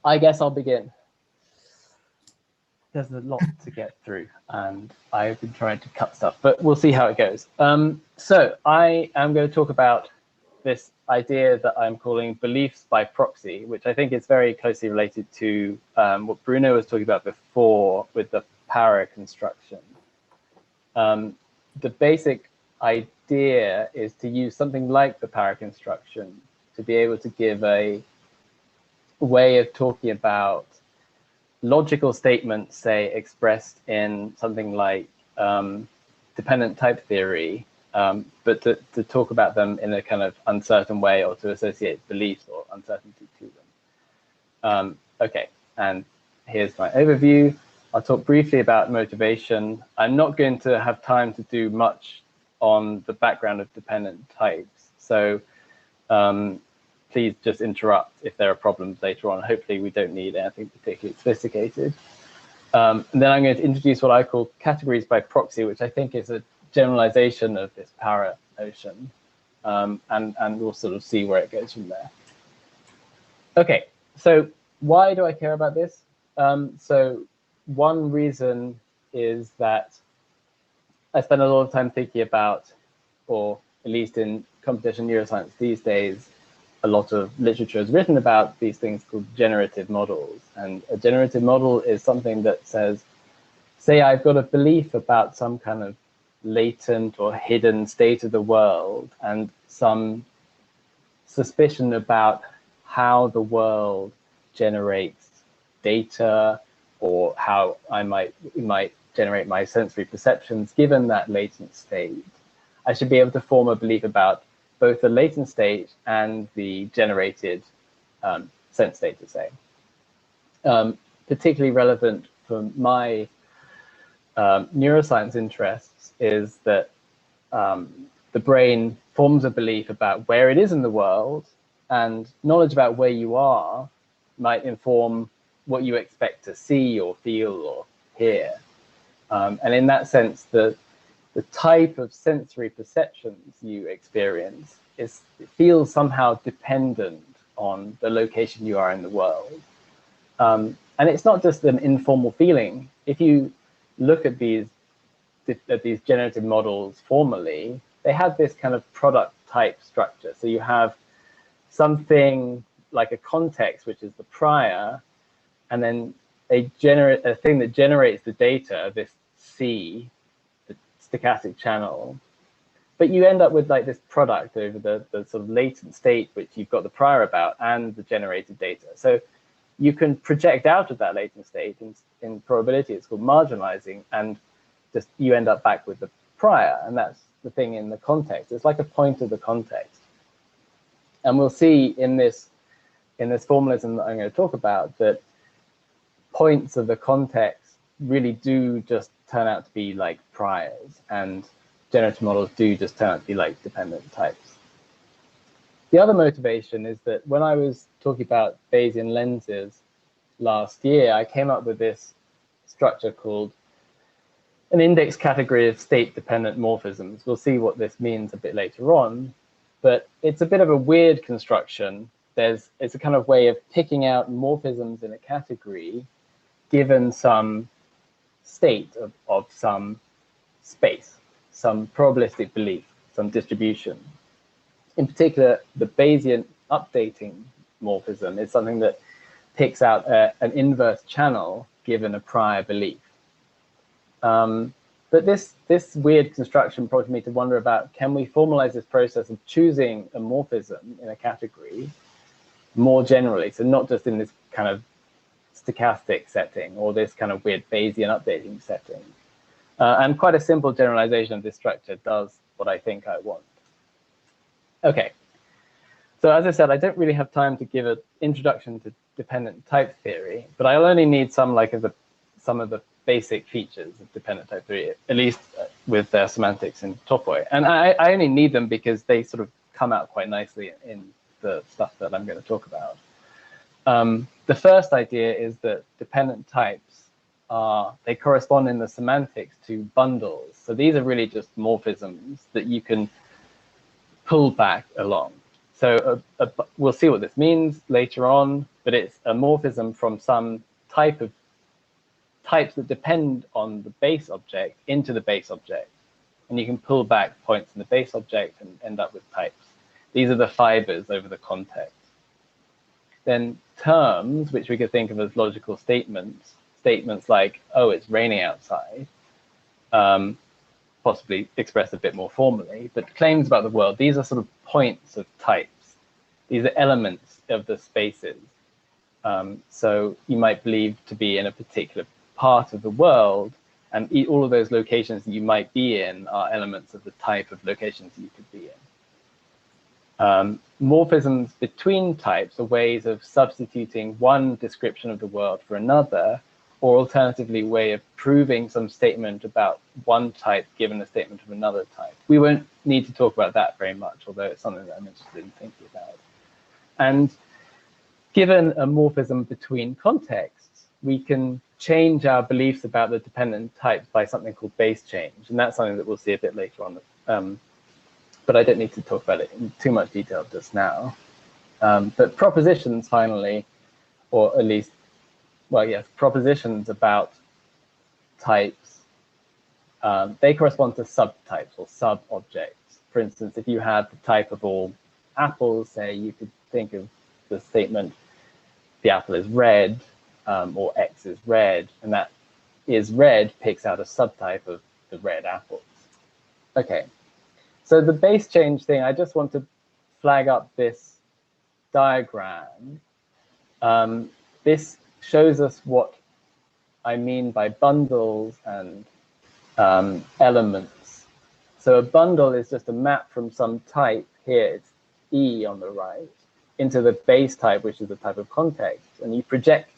I guess I'll begin. There's a lot to get through, and I've been trying to cut stuff, but we'll see how it goes. So I am going to talk about this idea that I'm calling beliefs by proxy, which I think is very closely related to what Bruno was talking about before with the power construction. The basic idea is to use something like the power construction to be able to give a way of talking about logical statements, say, expressed in something like dependent type theory, but to talk about them in a kind of uncertain way or to associate beliefs or uncertainty to them. Okay, and here's my overview. I'll talk briefly about motivation. I'm not going to have time to do much on the background of dependent types. So please just interrupt if there are problems later on. Hopefully we don't need anything particularly sophisticated. And then I'm going to introduce what I call categories by proxy, which I think is a generalization of this power notion. And we'll sort of see where it goes from there. Okay, so why do I care about this? So one reason is that I spend a lot of time thinking about, or at least in computational neuroscience these days, a lot of literature is written about these things called generative models. And a generative model is something that says, say I've got a belief about some kind of latent or hidden state of the world and some suspicion about how the world generates data or how it might generate my sensory perceptions given that latent state. I should be able to form a belief about both the latent state and the generated sense data, say. Particularly relevant for my neuroscience interests is that the brain forms a belief about where it is in the world, and knowledge about where you are might inform what you expect to see or feel or hear. And in that sense, the type of sensory perceptions you experience feels somehow dependent on the location you are in the world. And it's not just an informal feeling. If you look at these generative models formally, they have this kind of product type structure. So you have something like a context, which is the prior, and then a thing that generates the data, this C, the stochastic channel. But you end up with like this product over the sort of latent state, which you've got the prior about, and the generated data. So you can project out of that latent state in probability. It's called marginalizing, and just you end up back with the prior, and that's the thing in the context. It's like a point of the context. And we'll see in this formalism that I'm going to talk about that points of the context really do just turn out to be like priors, and generative models do just turn out to be like dependent types. The other motivation is that when I was talking about Bayesian lenses last year, I came up with this structure called an index category of state-dependent morphisms. We'll see what this means a bit later on, but it's a bit of a weird construction. It's a kind of way of picking out morphisms in a category given some state of some space, some probabilistic belief, some distribution. In particular, the Bayesian updating morphism is something that picks out an inverse channel given a prior belief. But this weird construction prompted me to wonder about, can we formalize this process of choosing a morphism in a category more generally? So not just in this kind of stochastic setting or this kind of weird Bayesian updating setting. And quite a simple generalization of this structure does what I think I want. Okay, so as I said, I don't really have time to give an introduction to dependent type theory, but I'll only need some of the basic features of dependent type theory, at least with their semantics in Topoi. And I only need them because they sort of come out quite nicely in the stuff that I'm going to talk about. The first idea is that dependent types they correspond in the semantics to bundles. So these are really just morphisms that you can pull back along. So we'll see what this means later on, but it's a morphism from some type of types that depend on the base object into the base object. And you can pull back points in the base object and end up with types. These are the fibers over the context. Then terms, which we could think of as logical statements, statements like, oh, it's raining outside, possibly expressed a bit more formally, but claims about the world, these are sort of points of types. These are elements of the spaces. So you might believe to be in a particular part of the world, and all of those locations that you might be in are elements of the type of locations you could be in. Morphisms between types are ways of substituting one description of the world for another, or alternatively, a way of proving some statement about one type given a statement of another type. We won't need to talk about that very much, although it's something that I'm interested in thinking about. And given a morphism between contexts, we can change our beliefs about the dependent types by something called base change. And that's something that we'll see a bit later on. But I don't need to talk about it in too much detail just now. But propositions, finally, or at least, well, yes, propositions about types, they correspond to subtypes or sub-objects. For instance, if you had the type of all apples, say, you could think of the statement, the apple is red, or X is red, and that is red picks out a subtype of the red apples. Okay, so the base change thing, I just want to flag up this diagram. This shows us what I mean by bundles and elements. So a bundle is just a map from some type, here it's E on the right, into the base type, which is the type of context, and you project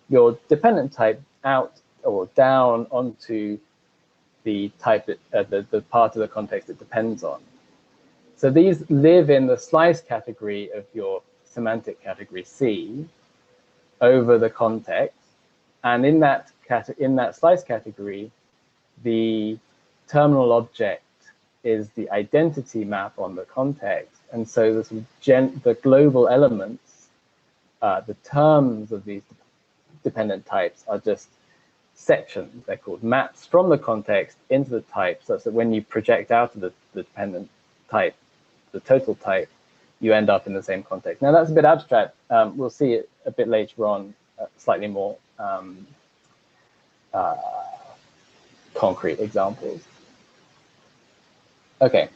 your dependent type out or down onto the type, the part of the context it depends on. So these live in the slice category of your semantic category C over the context, and in that slice category, the terminal object is the identity map on the context, and so the global elements, the terms of these dependent types are just sections. They're called maps from the context into the type, such that when you project out of the dependent type, the total type, you end up in the same context. Now that's a bit abstract. We'll see it a bit later on, slightly more concrete examples. Okay,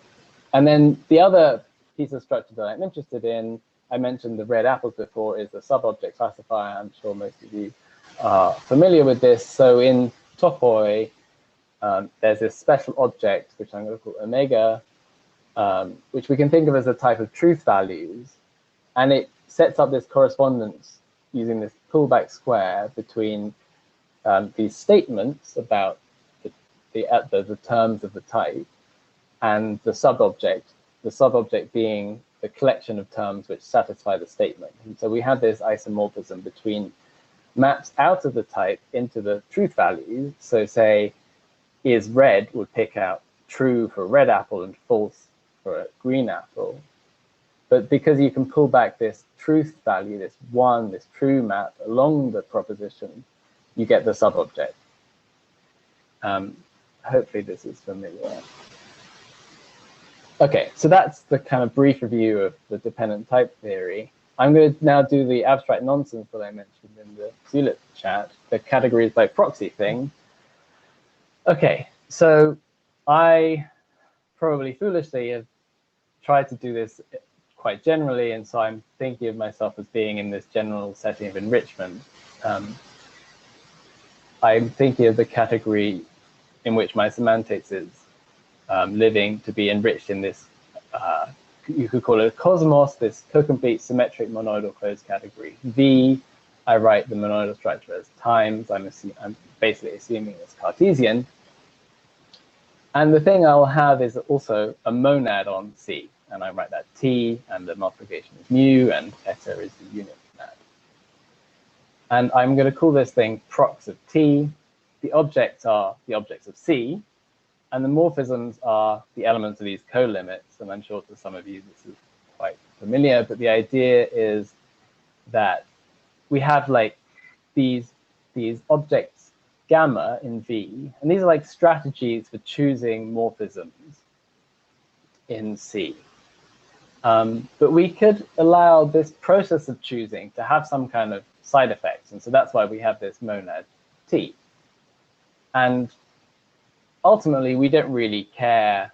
and then the other piece of structure that I'm interested in, I mentioned the red apples before, is the sub-object classifier. I'm sure most of you are familiar with this. So in Topoi, there's this special object, which I'm going to call omega, which we can think of as a type of truth values. And it sets up this correspondence using this pullback square between these statements about the terms of the type and the sub-object being the collection of terms which satisfy the statement. And so we have this isomorphism between maps out of the type into the truth values. So say, is red would pick out true for a red apple and false for a green apple. But because you can pull back this truth value, this true map along the proposition, you get the sub-object. Hopefully this is familiar. Okay, so that's the kind of brief review of the dependent type theory. I'm going to now do the abstract nonsense that I mentioned in the Zulip chat, the categories by proxy thing. Okay, so I probably foolishly have tried to do this quite generally, and so I'm thinking of myself as being in this general setting of enrichment. I'm thinking of the category in which my semantics is living to be enriched in this, you could call it a cosmos, this co-complete symmetric monoidal closed category. V, I write the monoidal structure as times. I'm basically assuming it's Cartesian. And the thing I'll have is also a monad on C, and I write that T, and the multiplication is mu, and eta is the unit monad. And I'm going to call this thing prox of T. The objects are the objects of C, and the morphisms are the elements of these co-limits. And I'm sure to some of you this is quite familiar, but the idea is that we have like these objects gamma in V, and these are like strategies for choosing morphisms in C. But we could allow this process of choosing to have some kind of side effects, and so that's why we have this monad T. And ultimately, we don't really care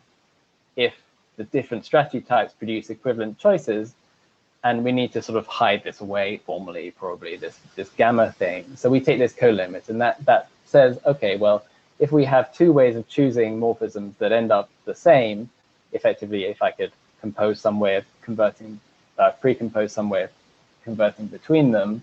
if the different strategy types produce equivalent choices, and we need to sort of hide this away formally, probably this gamma thing. So we take this co-limit, and that says, okay, well, if we have two ways of choosing morphisms that end up the same, effectively, if I could compose some way of converting, pre-compose some way of converting between them,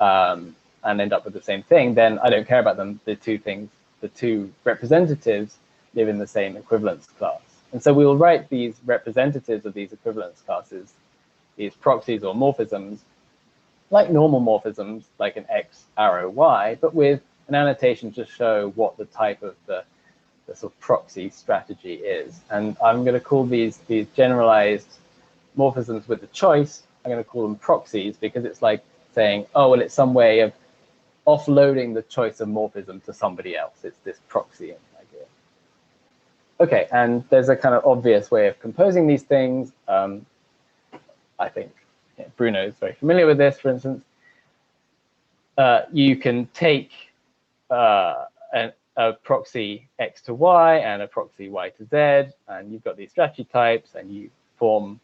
and end up with the same thing, then I don't care about them. The two representatives live in the same equivalence class. And so we will write these representatives of these equivalence classes, these proxies or morphisms, like normal morphisms, like an X arrow Y, but with an annotation to show what the type of the sort of proxy strategy is. And I'm going to call these generalized morphisms with the choice, I'm going to call them proxies, because it's like saying, oh, well, it's some way of offloading the choice of morphism to somebody else. It's this proxy idea. Okay, and there's a kind of obvious way of composing these things. I think Bruno is very familiar with this, for instance. You can take a proxy X to Y and a proxy Y to Z, and you've got these strategy types, and you form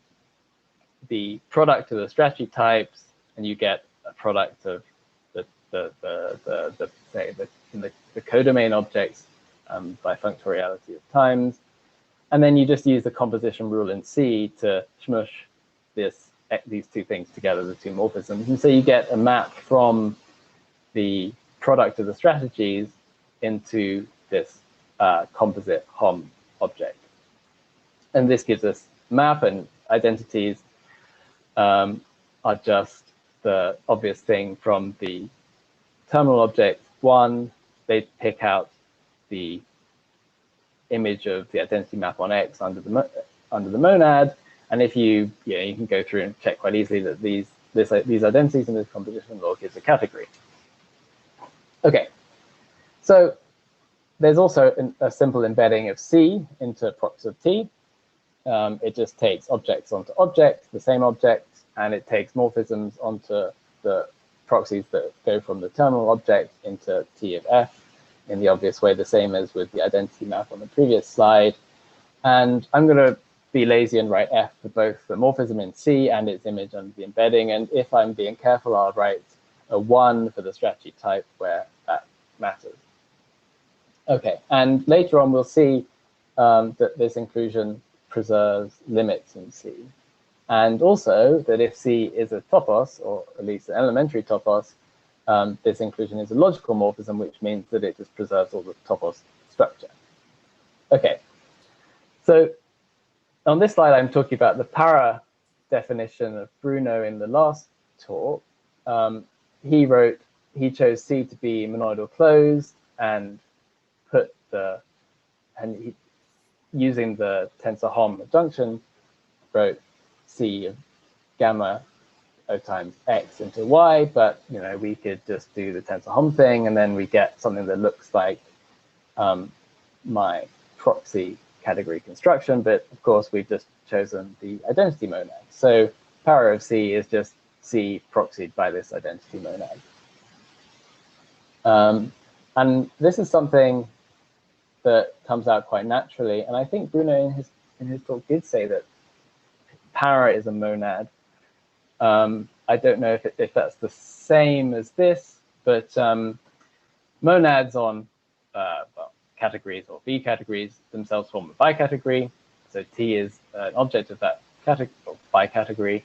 the product of the strategy types, and you get a product of the codomain objects by functoriality of times. And then you just use the composition rule in C to smush these two things together, the two morphisms. And so you get a map from the product of the strategies into this composite HOM object. And this gives us map, and identities are just the obvious thing from the terminal object. One, they pick out the image of the identity map on X under the monad. And if you can go through and check quite easily that these identities in this composition log is a category. Okay, so there's also a simple embedding of C into prox of T. It just takes objects onto objects, the same objects, and it takes morphisms onto the proxies that go from the terminal object into T of F in the obvious way, the same as with the identity map on the previous slide. And I'm going to be lazy and write F for both the morphism in C and its image under the embedding. And if I'm being careful, I'll write a 1 for the strategy type where that matters. Okay, and later on we'll see that this inclusion preserves limits in C. And also that if C is a topos, or at least an elementary topos, this inclusion is a logical morphism, which means that it just preserves all the topos structure. Okay, so on this slide, I'm talking about the para definition of Bruno in the last talk. He chose C to be monoidal closed and using the tensor HOM adjunction, wrote C of gamma O times X into Y, but we could just do the tensor HOM thing, and then we get something that looks like my proxy category construction, but of course we've just chosen the identity monad. So power of C is just C proxied by this identity monad. And this is something that comes out quite naturally, and I think Bruno in his talk did say that power is a monad. I don't know if that's the same as this, but monads on categories or V categories themselves form a bicategory. So T is an object of that category or bicategory.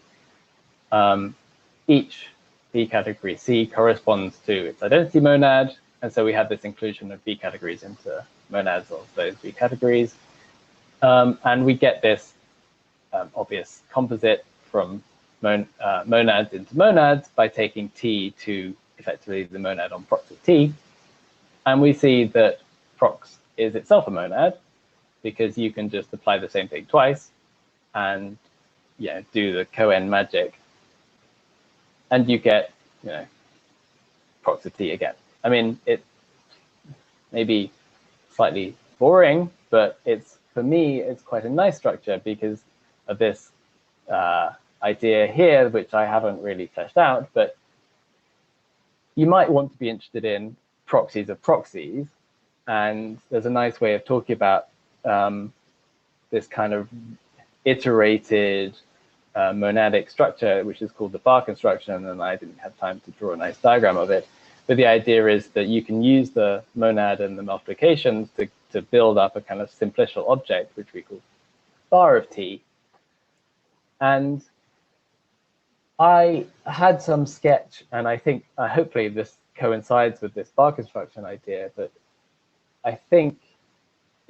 Each V category C corresponds to its identity monad, and so we have this inclusion of V categories into monads of those V categories, and we get this obvious composite from monads into monads by taking T to effectively the monad on prox of T, and we see that prox is itself a monad because you can just apply the same thing twice, and do the Cohen magic, and you get proxy T again. I mean, it may be slightly boring, but for me, it's quite a nice structure because of this idea here, which I haven't really fleshed out, but you might want to be interested in proxies of proxies. And there's a nice way of talking about this kind of iterated monadic structure, which is called the bar construction, and I didn't have time to draw a nice diagram of it. But the idea is that you can use the monad and the multiplications to build up a kind of simplicial object, which we call bar of T. And I had some sketch, and I think hopefully this coincides with this bar construction idea, but I think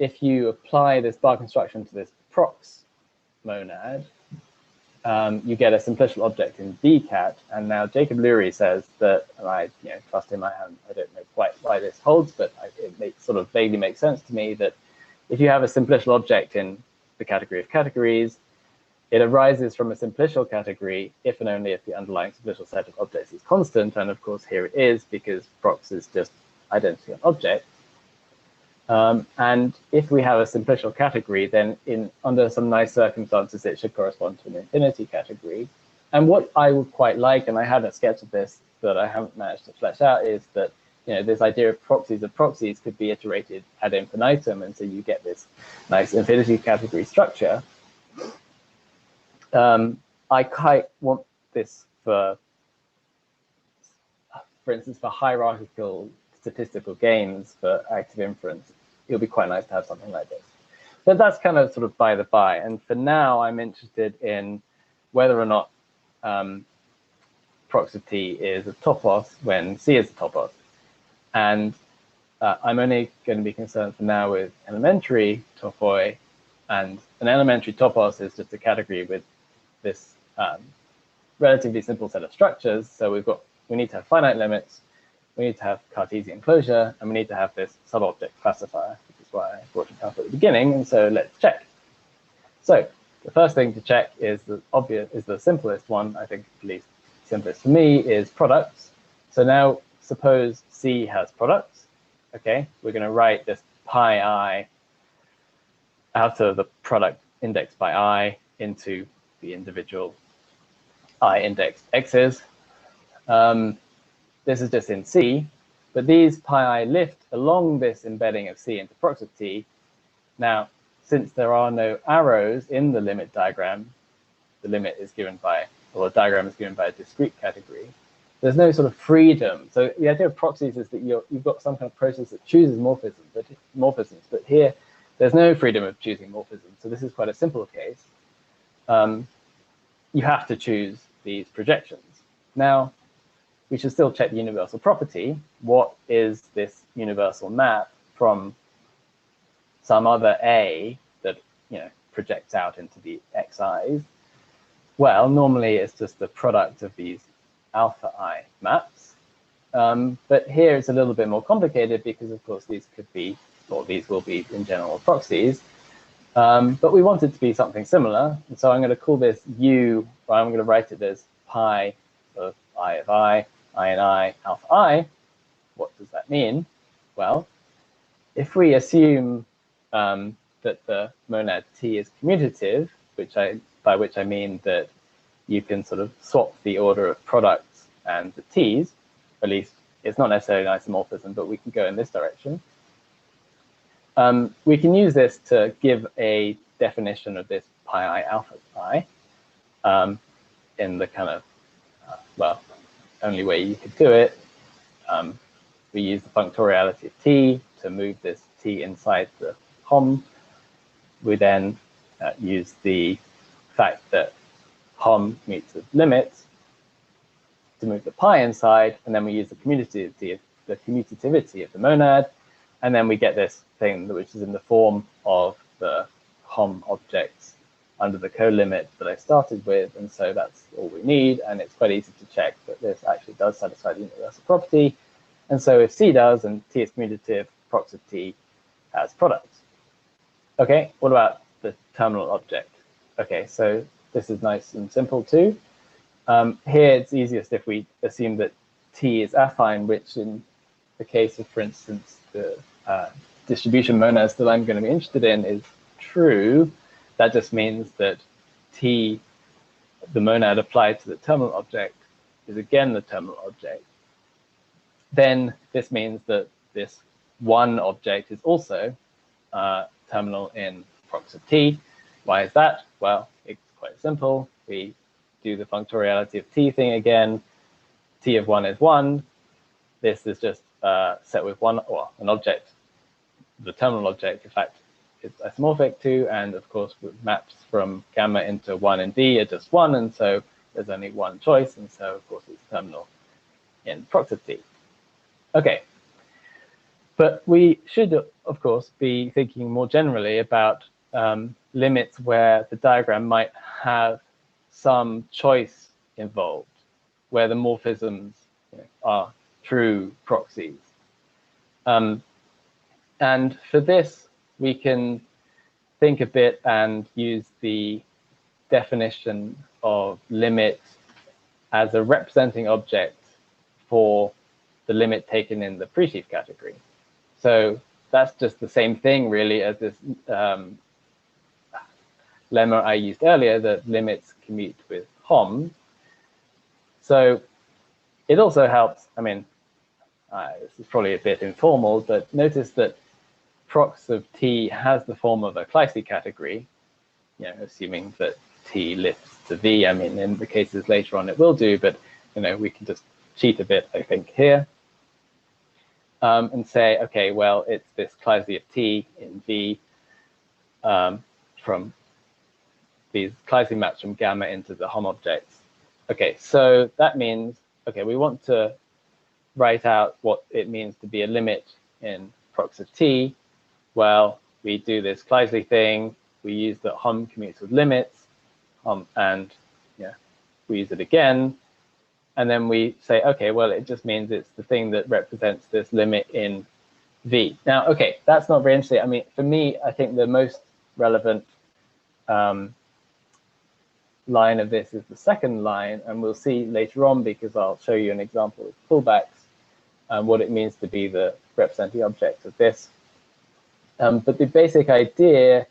if you apply this bar construction to this prox monad, you get a simplicial object in dcat. And now Jacob Lurie says that, and I trust him, I don't know quite why this holds, but it sort of vaguely makes sense to me that if you have a simplicial object in the category of categories, it arises from a simplicial category if and only if the underlying simplicial set of objects is constant. And of course, here it is, because prox is just identity on object. And if we have a simplicial category, then under some nice circumstances, it should correspond to an infinity category. And what I would quite like, and I had a sketch of this that I haven't managed to flesh out, is that this idea of proxies could be iterated ad infinitum, and so you get this nice infinity category structure. I quite want this for instance, for hierarchical statistical gains for active inference. It would be quite nice to have something like this. But that's kind of sort of by the by. And for now, I'm interested in whether or not proxy T is a topos when C is a topos. And I'm only going to be concerned for now with elementary topoi. And an elementary topos is just a category with this relatively simple set of structures. So we need to have finite limits, we need to have Cartesian closure, and we need to have this subobject classifier, which is why I brought it up at the beginning. And so let's check. So the first thing to check is the simplest one, I think, at least simplest for me, is products. So now suppose C has products. Okay, we're going to write this pi I out of the product indexed by I into the individual I indexed x's. This is just in C, but these pi I lift along this embedding of C into proxy T. Now, since there are no arrows in the limit diagram, the limit is given by, or the diagram is given by a discrete category. There's no sort of freedom. So the idea of proxies is that you've got some kind of process that chooses morphisms, but here there's no freedom of choosing morphisms. So this is quite a simple case. You have to choose these projections. Now, we should still check the universal property. What is this universal map from some other A that projects out into the xi's? Well, normally it's just the product of these alpha I maps. But here it's a little bit more complicated because, of course, these could be, or these will be in general proxies. But we want it to be something similar. And so I'm going to call this U, or I'm going to write it as pi of I, and I, alpha I. What does that mean? Well, if we assume that the monad T is commutative, by which I mean that you can sort of swap the order of products and the T's, at least it's not necessarily an isomorphism, but we can go in this direction. We can use this to give a definition of this pi I alpha I in the kind of, well, only way you could do it. We use the functoriality of T to move this T inside the HOM. We then use the fact that HOM meets the limits to move the pi inside, and then we use the commutativity of the monad, and then we get this thing which is in the form of the HOM objects under the co-limit that I started with, and so that's all we need, and it's quite easy to check that this actually does satisfy the universal property. And so if C does and T is commutative, prox of T has products. Okay, what about the terminal object? Okay, so this is nice and simple too. Here it's easiest if we assume that T is affine, which in the case of, for instance, the distribution monads that I'm going to be interested in is true. That just means that T, the monad applied to the terminal object, is again the terminal object. Then this means that this one object is also terminal in prox of T. Why is that? Well, it's quite simple. We do the functoriality of T thing again. T of 1 is 1. This is just set with one, or an object, the terminal object, in fact, is isomorphic to, and of course, maps from gamma into 1 and D are just 1, and so there's only one choice, and so of course it's terminal in prox of T. Okay, but we should, of course, be thinking more generally about limits where the diagram might have some choice involved, where the morphisms are true proxies. And for this, we can think a bit and use the definition of limit as a representing object for the limit taken in the pre-sheaf category. So that's just the same thing, really, as this lemma I used earlier, that limits commute with HOM. So it also helps, I mean, this is probably a bit informal, but notice that prox of T has the form of a Kleissi category, assuming that T lifts to V. I mean, in the cases later on it will do, but we can just cheat a bit, I think, here. And say, okay, well, it's this Kleissi of T in V from these Kleissi maps from gamma into the HOM objects. Okay, so that means, okay, we want to write out what it means to be a limit in prox of T. Well, we do this Kleissi thing. We use that HOM commutes with limits, and we use it again. And then we say, okay, well, it just means it's the thing that represents this limit in V. Now, okay, that's not very interesting. I mean, for me, I think the most relevant line of this is the second line, and we'll see later on, because I'll show you an example of pullbacks, what it means to be the representing object of this. But the basic idea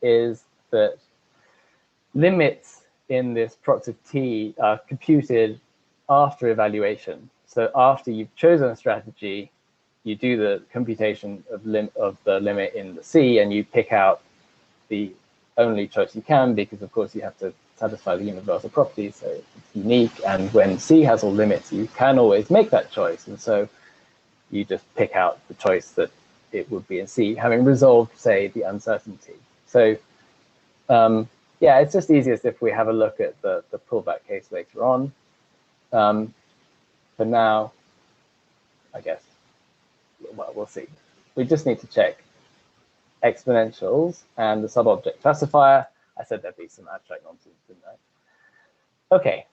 is that limits in this prox of T are computed after evaluation. So after you've chosen a strategy, you do the computation of the limit in the C, and you pick out the only choice you can, because of course you have to satisfy the universal property, so it's unique. And when C has all limits, you can always make that choice, and so you just pick out the choice that it would be in C, having resolved, say, the uncertainty. So yeah, it's just easiest if we have a look at the pullback case later on. For now, I guess, well, we'll see. We just need to check exponentials and the subobject classifier. I said there'd be some abstract nonsense, didn't I? Okay,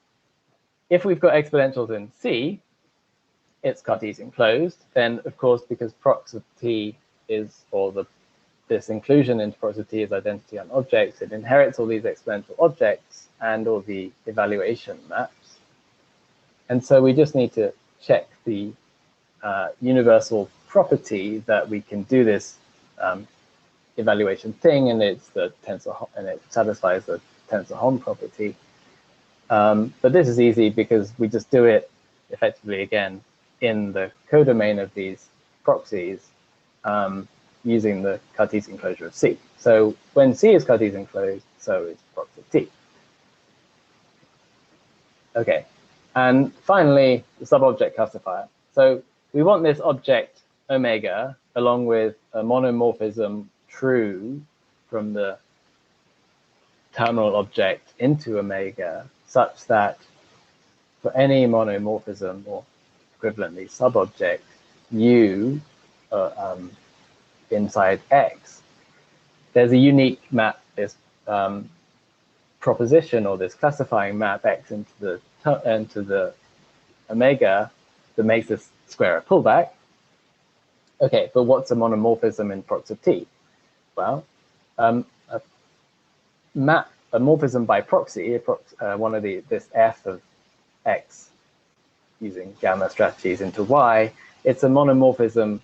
if we've got exponentials in C, it's Cartesian closed. Then, of course, because prox of T is, or this inclusion into prox of T is identity on objects, it inherits all these exponential objects and all the evaluation maps. And so we just need to check the universal property that we can do this evaluation thing, and it's the tensor, and it satisfies the tensor HOM property. But this is easy because we just do it effectively again in the codomain of these proxies using the Cartesian closure of C. So when C is Cartesian closed, so is prox of T. Okay, and finally, the subobject classifier. So we want this object omega along with a monomorphism true from the terminal object into omega, such that for any monomorphism, or equivalently subobject, U inside X, there's a unique map, this proposition or this classifying map X into the omega that makes this square a pullback. Okay, but what's a monomorphism in prox of T? Well, a map a morphism by proxy, one of this f of x using gamma strategies into y, it's a monomorphism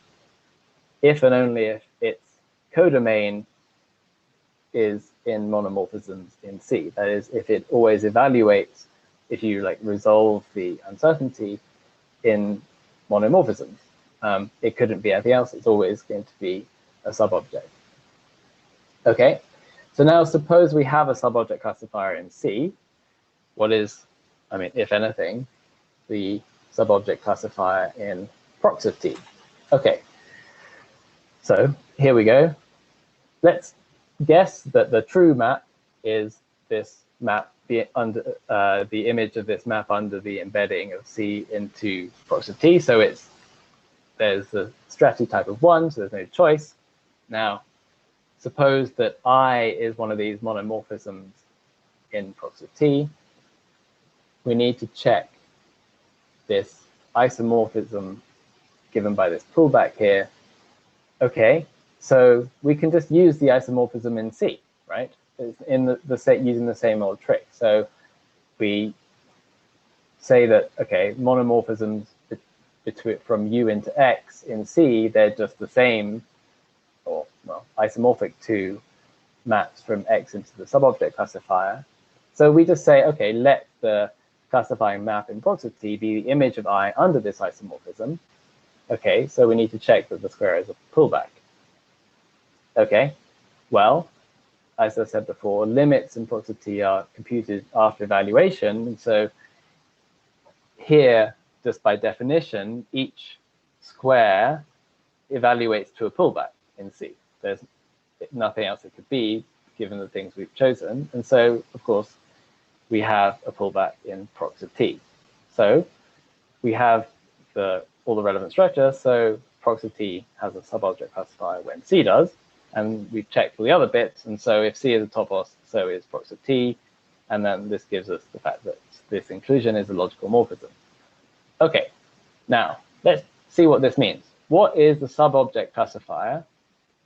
if and only if its codomain is in monomorphisms in C. That is, if it always evaluates, if you like resolve the uncertainty in monomorphisms. It couldn't be anything else. It's always going to be a subobject. Okay, so now suppose we have a subobject classifier in C. What is, I mean, if anything, the subobject classifier in prox of T? Okay, so here we go. Let's guess that the true map is this map under the image of this map under the embedding of C into prox of T. So there's the strategy type of 1, so there's no choice. Now, suppose that I is one of these monomorphisms in prox of T. We need to check this isomorphism given by this pullback here. Okay, so we can just use the isomorphism in C, right? It's in the set using the same old trick. So we say that, okay, monomorphisms from U into X in C, they're just the same, or well, isomorphic to maps from X into the subobject classifier. So we just say, okay, let the classifying map in prox of T be the image of I under this isomorphism. Okay, so we need to check that the square is a pullback. Okay, well, as I said before, limits in prox of T are computed after evaluation. And so here, just by definition, each square evaluates to a pullback in C. There's nothing else it could be given the things we've chosen. And so, of course, we have a pullback in prox of T. So we have all the relevant structure. So prox of T has a subobject classifier when C does. And we've checked all the other bits. And so if C is a topos, so is prox of T. And then this gives us the fact that this inclusion is a logical morphism. Okay, now let's see what this means. What is the subobject classifier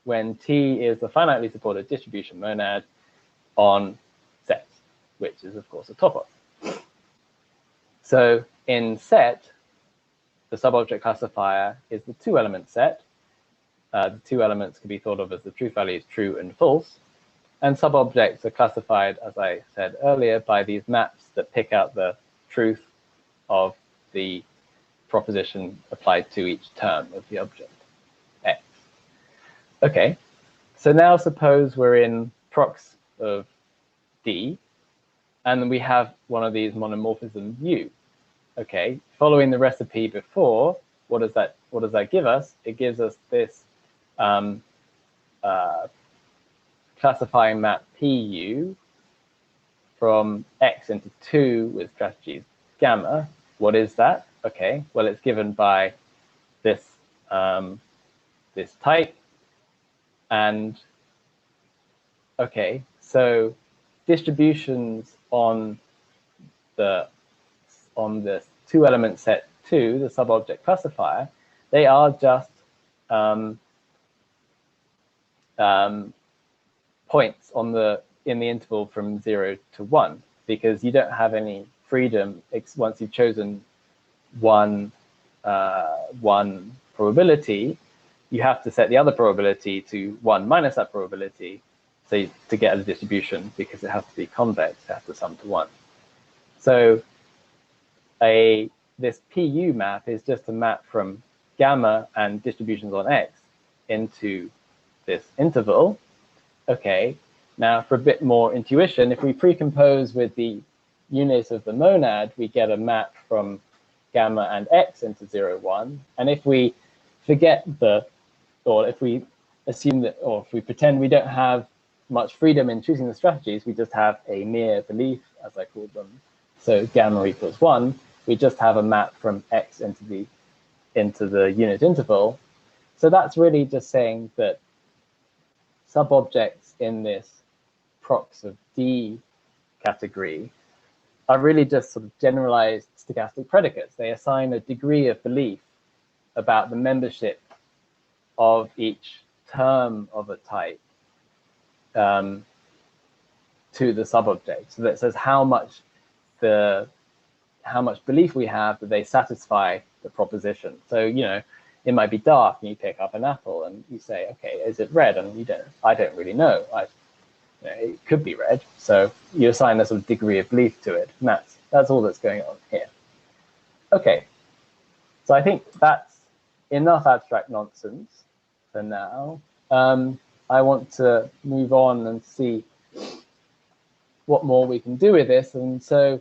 when T is the finitely supported distribution monad on sets, which is, of course, a topos? So in set, the subobject classifier is the two-element set. The two elements can be thought of as the truth values true and false. And subobjects are classified, as I said earlier, by these maps that pick out the truth of the proposition applied to each term of the object, X. Okay, so now suppose we're in prox of D, and we have one of these monomorphisms U. Okay, following the recipe before, what does that give us? It gives us this classifying map PU from X into 2 with strategies gamma. What is that? Okay, well, it's given by this this type. And okay, so distributions on the two-element set 2, the subobject classifier, they are just points in the interval from 0 to 1, because you don't have any freedom once you've chosen one probability. You have to set the other probability to 1 minus that probability, so to get a distribution, because it has to be convex, it has to sum to 1. So this PU map is just a map from gamma and distributions on X into this interval. Okay, now for a bit more intuition, if we precompose with the unit of the monad, we get a map from gamma and X into 0, 1. And if we forget or if we assume that, or if we pretend we don't have much freedom in choosing the strategies, we just have a mere belief, as I called them. So gamma equals 1. We just have a map from X into the unit interval. So that's really just saying that subobjects in this prox of D category are really just sort of generalized stochastic predicates. They assign a degree of belief about the membership of each term of a type to the subobject. So that says how much belief we have that they satisfy the proposition. So, you know, it might be dark and you pick up an apple and you say, okay, is it red? And I don't really know. You know, it could be red. So you assign a sort of degree of belief to it. And that's all that's going on here. Okay. So I think that's enough abstract nonsense for now. I want to move on and see what more we can do with this. And so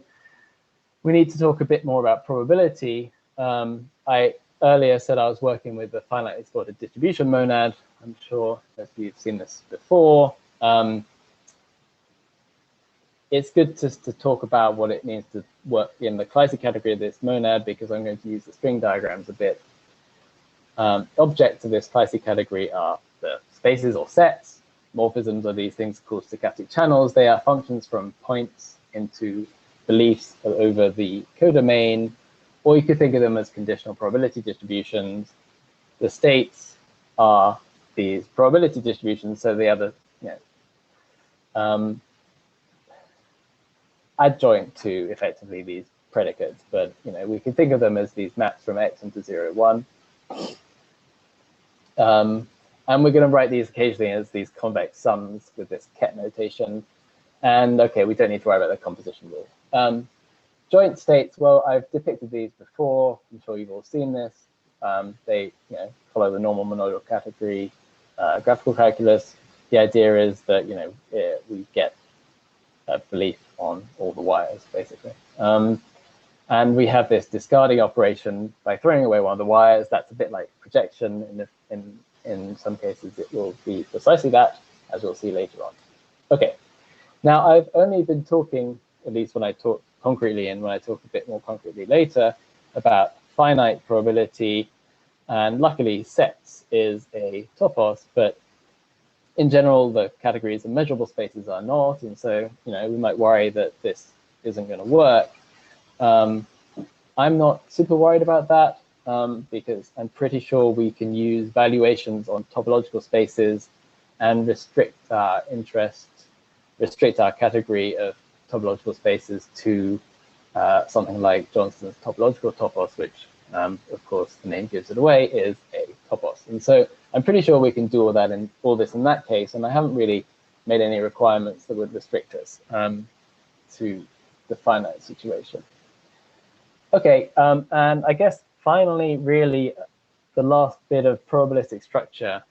we need to talk a bit more about probability. I earlier said I was working with the finitely exported distribution monad. I'm sure that you've seen this before. It's good just to talk about what it means to work in the classic category of this monad, because I'm going to use the string diagrams a bit. Objects of this classic category are the spaces or sets. Morphisms are these things called stochastic channels. They are functions from points into beliefs over the codomain, or you could think of them as conditional probability distributions. The states are these probability distributions, so they are the adjoint to effectively these predicates, but you know, we can think of them as these maps from X into 0, 1. And we're going to write these occasionally as these convex sums with this ket notation. And okay, we don't need to worry about the composition rule. Joint states, well, I've depicted these before. I'm sure you've all seen this. They follow the normal monoidal category graphical calculus. The idea is that we get a belief on all the wires, basically. And we have this discarding operation by throwing away one of the wires. That's a bit like projection. In some cases, it will be precisely that, as we'll see later on. Okay, now I've only been talking, at least when I talk concretely and when I talk a bit more concretely later, about finite probability. And luckily, sets is a topos, but in general, the categories of measurable spaces are not. And so, we might worry that this isn't going to work. I'm not super worried about that because I'm pretty sure we can use valuations on topological spaces and restrict our category of topological spaces to something like Johnston's topological topos, which, of course, the name gives it away, is a topos. And so I'm pretty sure we can do all this in that case, and I haven't really made any requirements that would restrict us to the finite situation. Okay, and I guess finally, really, the last bit of probabilistic structure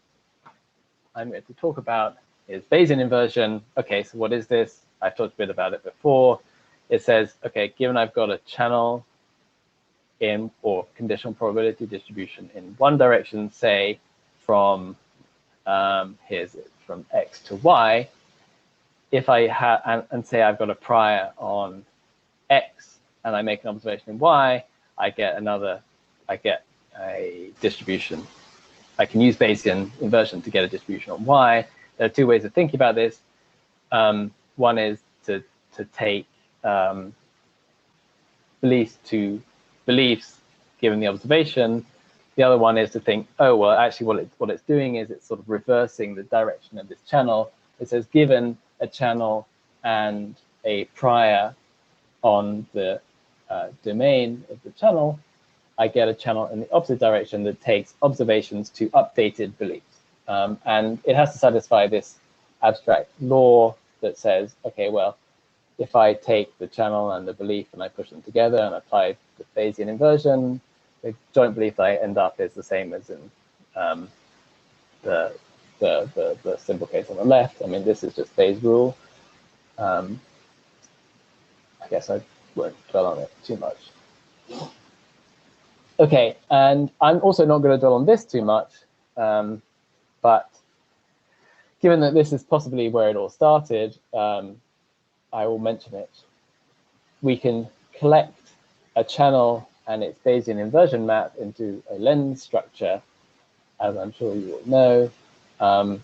I'm going to talk about is Bayesian inversion. Okay, so what is this? I've talked a bit about it before. It says, okay, given I've got a channel or conditional probability distribution in one direction, say from from X to Y, if I have and say I've got a prior on X and I make an observation in Y, I get a distribution. I can use Bayesian inversion to get a distribution on Y. There are two ways of thinking about this. One is to take beliefs to beliefs given the observation. The other one is to think, oh, well, actually what it's doing is it's sort of reversing the direction of this channel. It says given a channel and a prior on the domain of the channel, I get a channel in the opposite direction that takes observations to updated beliefs. And it has to satisfy this abstract law that says, okay, well, if I take the channel and the belief and I push them together and apply the Bayesian inversion, the joint belief that I end up is the same as in the simple case on the left. I mean, this is just Bayes' rule. I guess I won't dwell on it too much. Okay, and I'm also not going to dwell on this too much, but given that this is possibly where it all started, I will mention it. We can collect a channel and its Bayesian inversion map into a lens structure, as I'm sure you all know.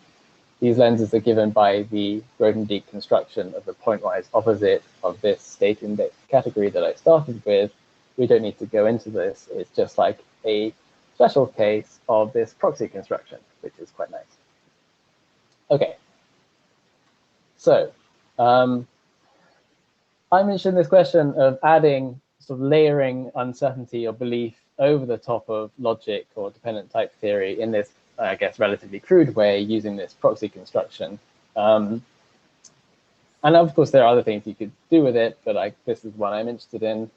These lenses are given by the Grothendieck construction of the pointwise opposite of this state index category that I started with. We don't need to go into this. It's just like a special case of this proxy construction, which is quite nice. Okay, so I'm interested in this question of adding, sort of layering uncertainty or belief over the top of logic or dependent type theory in this, I guess, relatively crude way using this proxy construction. And of course, there are other things you could do with it, but this is one I'm interested in.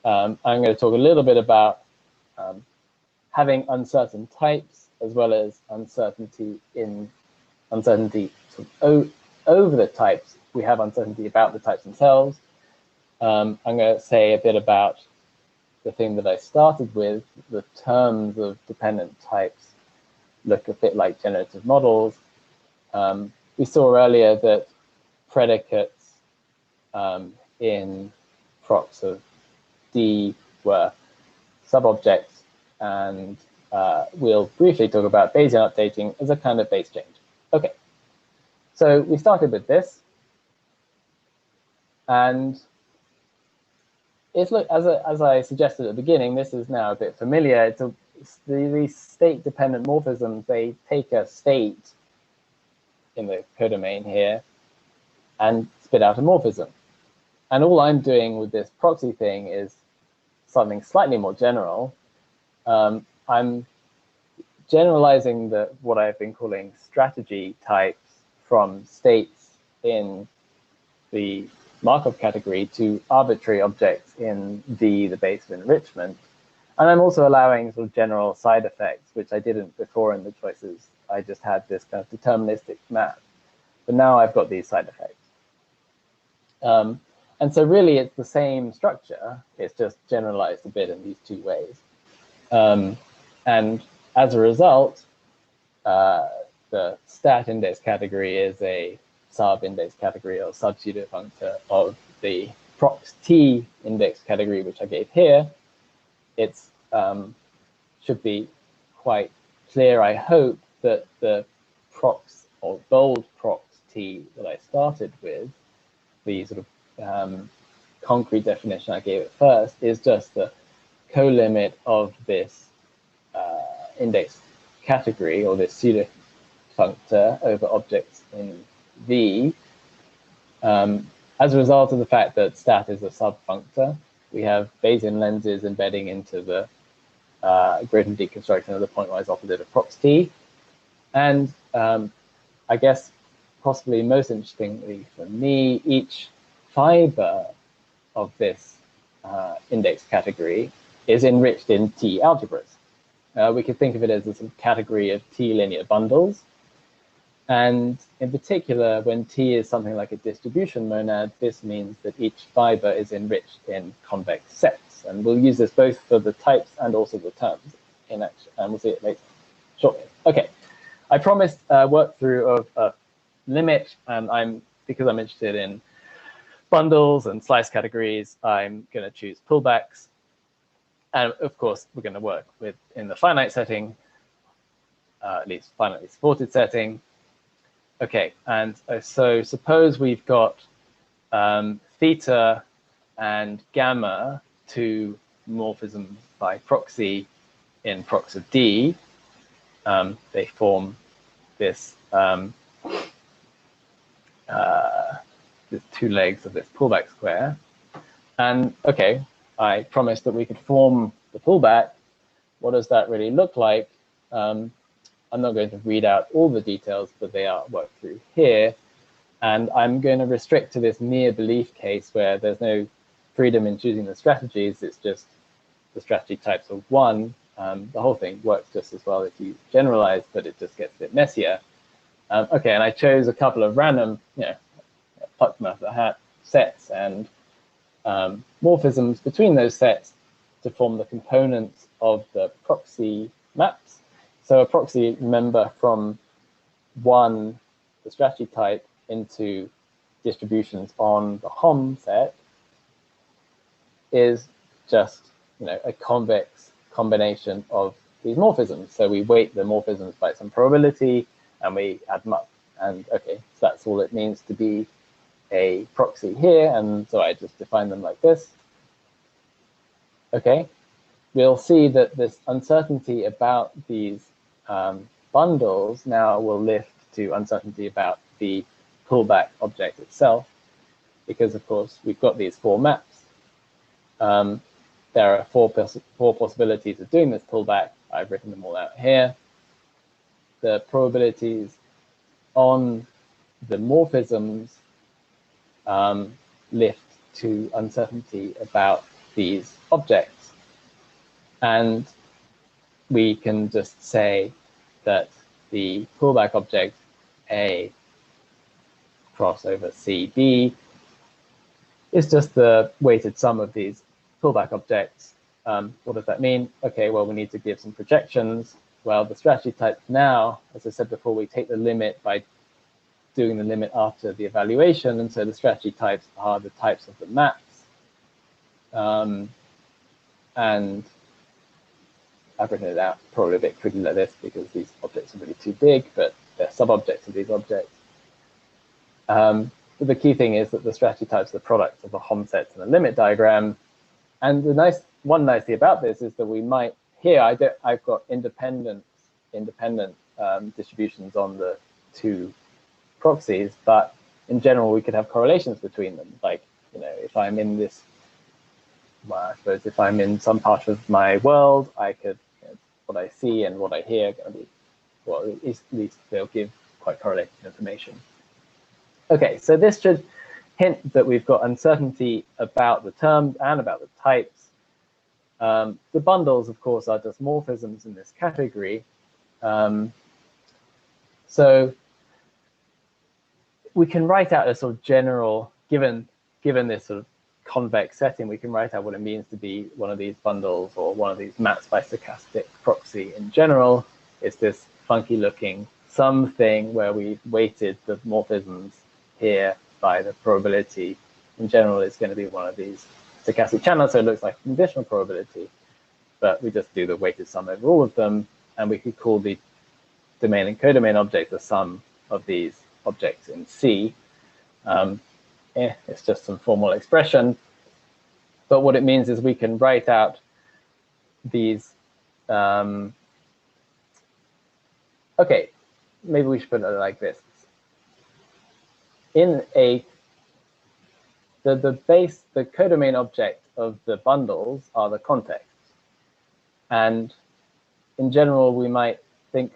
I'm going to talk a little bit about having uncertain types as well as uncertainty sort of over the types. We have uncertainty about the types themselves. I'm going to say a bit about the thing that I started with. The terms of dependent types look a bit like generative models. We saw earlier that predicates in prox of D were subobjects, and we'll briefly talk about Bayesian updating as a kind of base change. Okay, so we started with this, and it's like, as I suggested at the beginning, this is now a bit familiar. These state-dependent morphisms, they take a state in the codomain here and spit out a morphism. And all I'm doing with this proxy thing is something slightly more general. I'm generalizing what I've been calling strategy types from states in the Markov category to arbitrary objects in V, the base of enrichment. And I'm also allowing sort of general side effects, which I didn't before in the choices. I just had this kind of deterministic map. But now I've got these side effects. And so really it's the same structure. It's just generalized a bit in these two ways. And as a result, the stat index category is a sub-index category or sub-pseudo-functor of the prox T index category, which I gave here. It's should be quite clear, I hope, that the prox or bold prox T that I started with, the sort of concrete definition I gave at first, is just the co-limit of this index category or this pseudo-functor over objects in V. As a result of the fact that stat is a sub-functor, we have Bayesian lenses embedding into the gradient deconstruction of the pointwise opposite of prox T. And I guess possibly most interestingly for me, each fiber of this index category is enriched in T algebras. We could think of it as a sort of category of T linear bundles. And in particular, when T is something like a distribution monad, this means that each fiber is enriched in convex sets. And we'll use this both for the types and also the terms in action. And we'll see it later shortly. Okay, I promised a work through of a limit, and because I'm interested in bundles and slice categories, I'm going to choose pullbacks. And of course, we're going to work in the finite setting, at least finitely supported setting. Okay, and so suppose we've got theta and gamma, two morphisms by proxy in prox of D. They form this the two legs of this pullback square. And okay, I promised that we could form the pullback. What does that really look like? I'm not going to read out all the details, but they are worked through here. And I'm going to restrict to this mere belief case where there's no freedom in choosing the strategies. It's just the strategy types of one. The whole thing works just as well if you generalize, but it just gets a bit messier. Okay, and I chose a couple of random, plucked them out of the hat sets and morphisms between those sets to form the components of the proxy maps. So a proxy, remember, from one, the strategy type, into distributions on the HOM set is just a convex combination of these morphisms. So we weight the morphisms by some probability and we add them up. And okay, so that's all it means to be a proxy here. And so I just define them like this. Okay, we'll see that this uncertainty about these bundles now will lift to uncertainty about the pullback object itself. because of course we've got these 4 maps. There are four possibilities of doing this pullback. I've written them all out here. The probabilities on the morphisms lift to uncertainty about these objects. And we can just say that the pullback object A cross over CB is just the weighted sum of these pullback objects. What does that mean? Okay, well, we need to give some projections. Well, the strategy type now, as I said before, we take the limit by doing the limit after the evaluation. And so the strategy types are the types of the maps. And I've written it out probably a bit quickly like this because these objects are really too big, but they're sub-objects of these objects. But the key thing is that the strategy types are the product of the Hom sets and the limit diagram. And the one nice thing about this is that we might, here I've got independent distributions on the 2 proxies, but in general we could have correlations between them. Like, you know, if I'm in this, well, I suppose if I'm in some part of my world, I could, you know, what I see and what I hear are going to be, well, at least they'll give quite correlated information. Okay, so this should hint that we've got uncertainty about the terms and about the types. The bundles, of course, are just morphisms in this category. So we can write out a sort of general, given this sort of convex setting, we can write out what it means to be one of these bundles or one of these maps by stochastic proxy in general. It's this funky looking something where we've weighted the morphisms here by the probability. In general, it's going to be one of these stochastic channels, so it looks like conditional probability, but we just do the weighted sum over all of them, and we could call the domain and codomain object the sum of these objects in C. It's just some formal expression, but what it means is we can write out these. Okay, maybe we should put it like this. In the codomain object of the bundles are the contexts. And in general, we might think,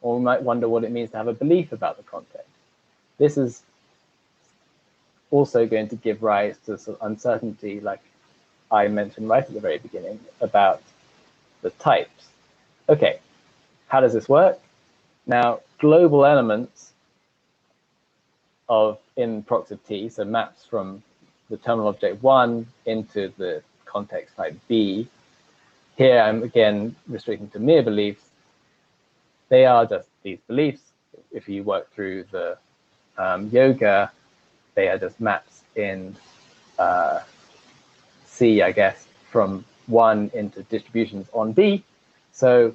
or we might wonder what it means to have a belief about the context. This is also going to give rise to some uncertainty, like I mentioned right at the very beginning, about the types. Okay, how does this work? Now, global elements in prox of T, so maps from the terminal object 1 into the context type B. Here I'm again restricting to mere beliefs. They are just these beliefs. If you work through the yoga, they are just maps in C, I guess, from 1 into distributions on B. So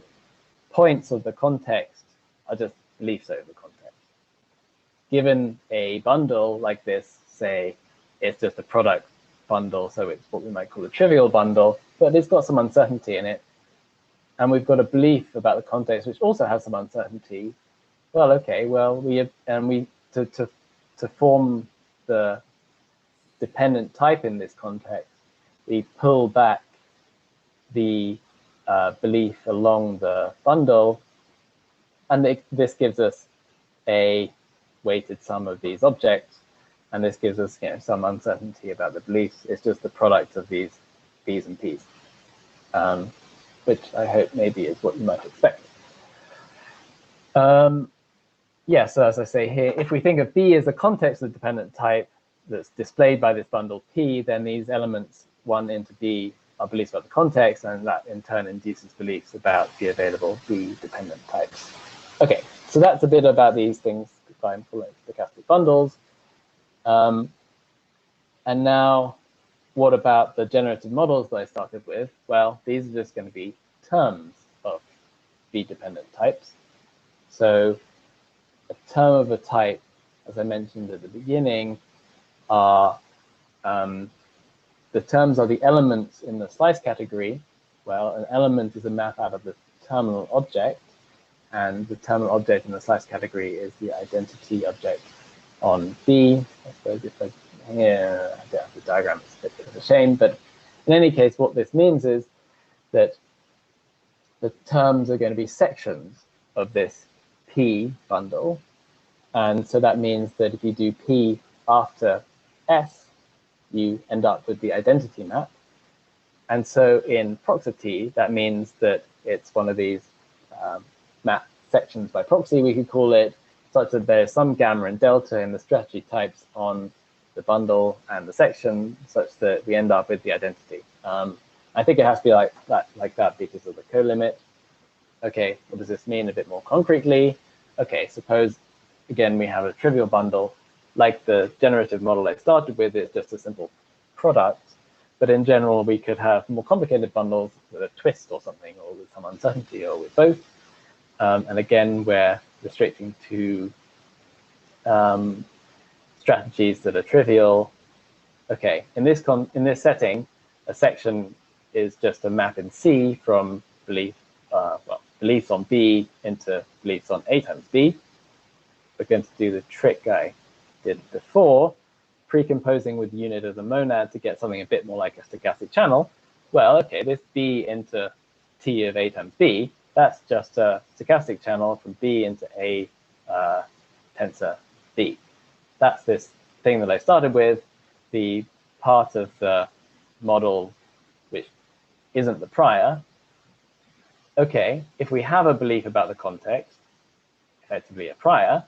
points of the context are just beliefs over the context. Given a bundle like this, say it's just a product bundle, so it's what we might call a trivial bundle, but it's got some uncertainty in it. And we've got a belief about the context, which also has some uncertainty. Well, okay, well, to form the dependent type in this context, we pull back the belief along the bundle, and this gives us a weighted sum of these objects, and this gives us, you know, some uncertainty about the beliefs. It's just the product of these B's and P's, which I hope maybe is what you might expect. Yeah, so as I say here, if we think of B as the context of the dependent type that's displayed by this bundle P, then these elements 1 into B are beliefs about the context, and that in turn induces beliefs about the available B dependent types. Okay, so that's a bit about these things defined for stochastic bundles. And now, what about the generative models that I started with? Well, these are just going to be terms of B-dependent types. So a term of a type, as I mentioned at the beginning, are the terms are the elements in the slice category. Well, an element is a map out of the terminal object, and the terminal object in the slice category is the identity object on B. I suppose if I Yeah, I don't have the diagram, it's a bit of a shame, but in any case, what this means is that the terms are going to be sections of this P bundle. And so that means that if you do P after S, you end up with the identity map. And so in proxy, that means that it's one of these map sections by proxy, we could call it, such that there's some gamma and delta in the strategy types on the bundle and the section, such that we end up with the identity. I think it has to be like that because of the co-limit. Okay, what does this mean a bit more concretely? Okay, suppose, again, we have a trivial bundle. Like the generative model I started with, it's just a simple product. But in general, we could have more complicated bundles with a twist or something, or with some uncertainty, or with both. And again, we're restricting to strategies that are trivial. Okay, in this setting, a section is just a map in C from beliefs on B into beliefs on A times B. We're going to do the trick I did before, precomposing with the unit of the monad to get something a bit more like a stochastic channel. Well, okay, this B into T of A times B, that's just a stochastic channel from B into A tensor B. That's this thing that I started with, the part of the model which isn't the prior. Okay, if we have a belief about the context, effectively a prior,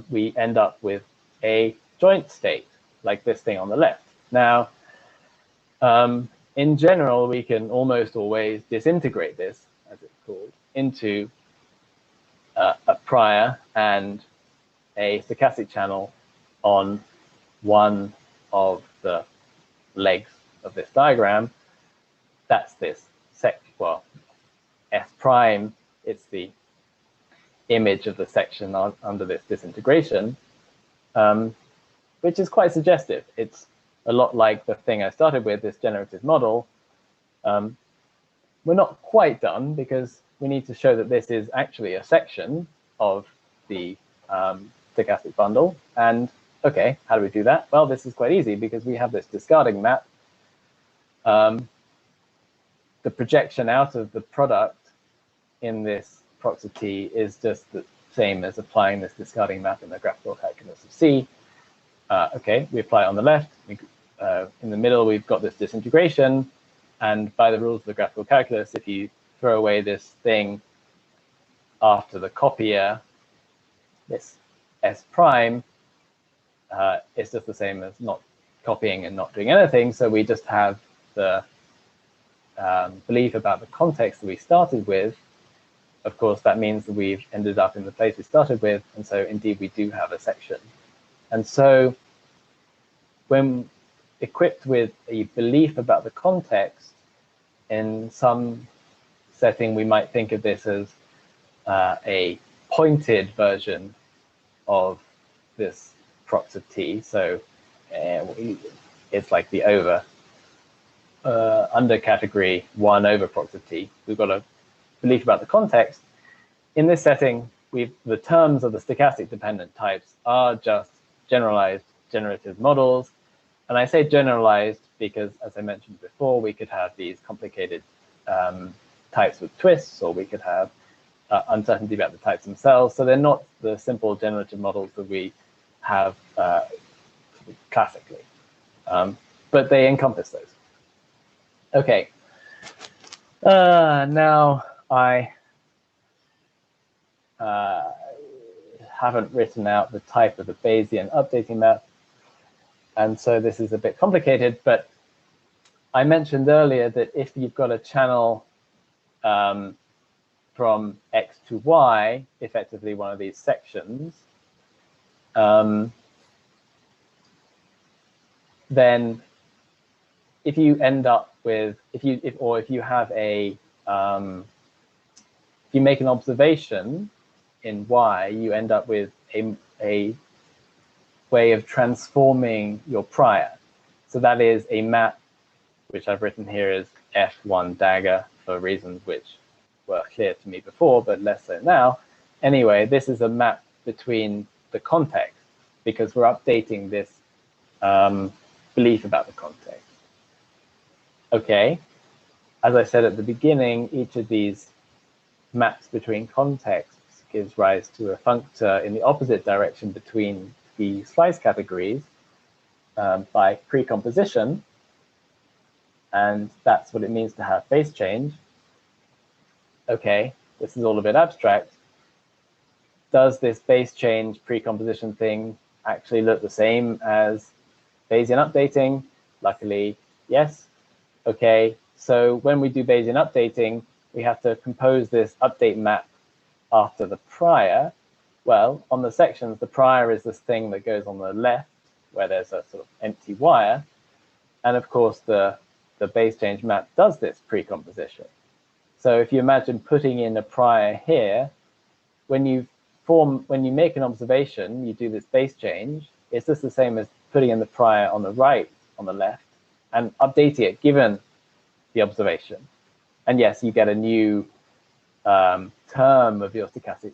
we end up with a joint state, like this thing on the left. Now, in general, we can almost always disintegrate this, as it's called, into a prior and a stochastic channel on one of the legs of this diagram. That's this S prime, it's the image of the section under this disintegration, which is quite suggestive. It's a lot like the thing I started with, this generative model. We're not quite done because we need to show that this is actually a section of the stochastic bundle. And okay, how do we do that? Well, this is quite easy because we have this discarding map. The projection out of the product in this proxy T is just the same as applying this discarding map in the graphical calculus of C. Okay, we apply it on the left. In the middle, we've got this disintegration. And by the rules of the graphical calculus, if you throw away this thing after the copier, this S prime, it's just the same as not copying and not doing anything. So we just have the belief about the context that we started with. Of course, that means that we've ended up in the place we started with. And so indeed, we do have a section. And so when equipped with a belief about the context, in some setting, we might think of this as a pointed version of this prox of T. So it's like the under category 1 over prox of T. We've got a belief about the context. In this setting, the terms of the stochastic dependent types are just generalized generative models. And I say generalized because, as I mentioned before, we could have these complicated types with twists, or we could have uncertainty about the types themselves. So they're not the simple generative models that we have classically, but they encompass those. Okay, now I haven't written out the type of the Bayesian updating map. And so this is a bit complicated, but I mentioned earlier that if you've got a channel from X to Y, effectively one of these sections, then if you end up with, if you make an observation in Y, you end up with a way of transforming your prior. So that is a map, which I've written here as F1 dagger for reasons which were clear to me before, but less so now. Anyway, this is a map between the context because we're updating this belief about the context. Okay, as I said at the beginning, each of these maps between contexts gives rise to a functor in the opposite direction between the slice categories by precomposition, and that's what it means to have base change. Okay, this is all a bit abstract. Does this base change precomposition thing actually look the same as Bayesian updating? Luckily, yes. Okay, so when we do Bayesian updating, we have to compose this update map after the prior. Well, on the sections, the prior is this thing that goes on the left, where there's a sort of empty wire. And of course, the base change map does this precomposition. So if you imagine putting in a prior here, when you make an observation, you do this base change. It's just the same as putting in the prior on the right, on the left, and updating it given the observation. And yes, you get a new term of your stochastic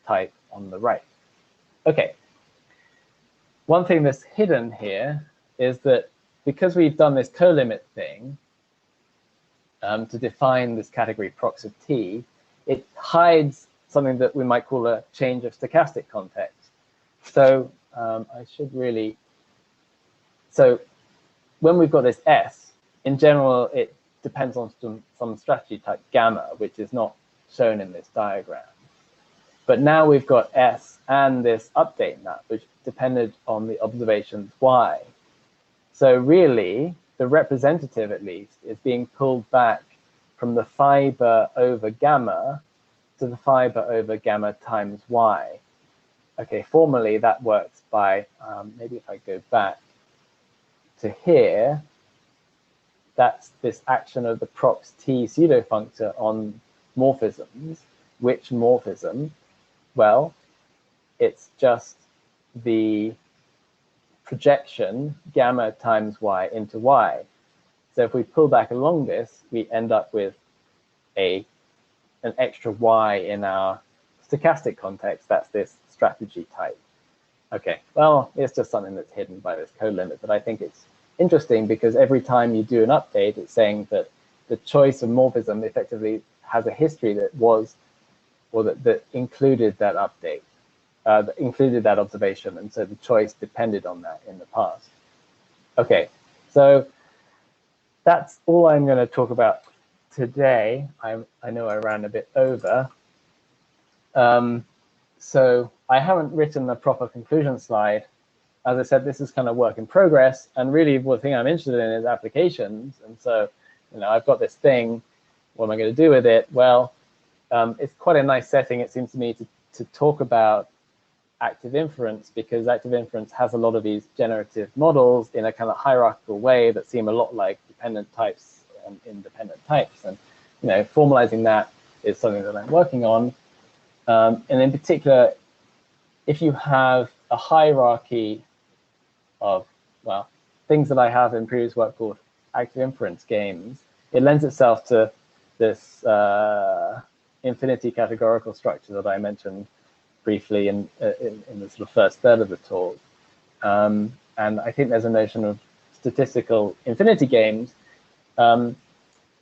type on the right. Okay. One thing that's hidden here is that because we've done this co-limit thing to define this category prox of t, it hides something that we might call a change of stochastic context. So I should really, so when we've got this S, in general, it depends on some strategy type gamma, which is not shown in this diagram. But now we've got S and this update map, which depended on the observations Y. So really, the representative, at least, is being pulled back from the fiber over gamma to the fiber over gamma times Y. Okay, formally, that works by, maybe if I go back to here, that's this action of the prox t pseudo functor on morphisms. Which morphism? Well, it's just the projection gamma times y into y. So if we pull back along this, we end up with an extra y in our stochastic context. That's this strategy type. Okay, well, it's just something that's hidden by this co-limit, but I think it's interesting because every time you do an update, it's saying that the choice of morphism effectively has a history that was, or that included that update, that included that observation, and so the choice depended on that in the past. Okay, so that's all I'm going to talk about today. I know I ran a bit over. So I haven't written a proper conclusion slide. As I said, this is kind of work in progress, and really the thing I'm interested in is applications. And so, you know, I've got this thing. What am I going to do with it? Well, it's quite a nice setting, it seems to me, to talk about active inference, because active inference has a lot of these generative models in a kind of hierarchical way that seem a lot like dependent types and independent types. And, you know, formalizing that is something that I'm working on. And in particular, if you have a hierarchy of, well, things that I have in previous work called active inference games, it lends itself to this infinity categorical structure that I mentioned briefly in the sort of first third of the talk. And I think there's a notion of statistical infinity games,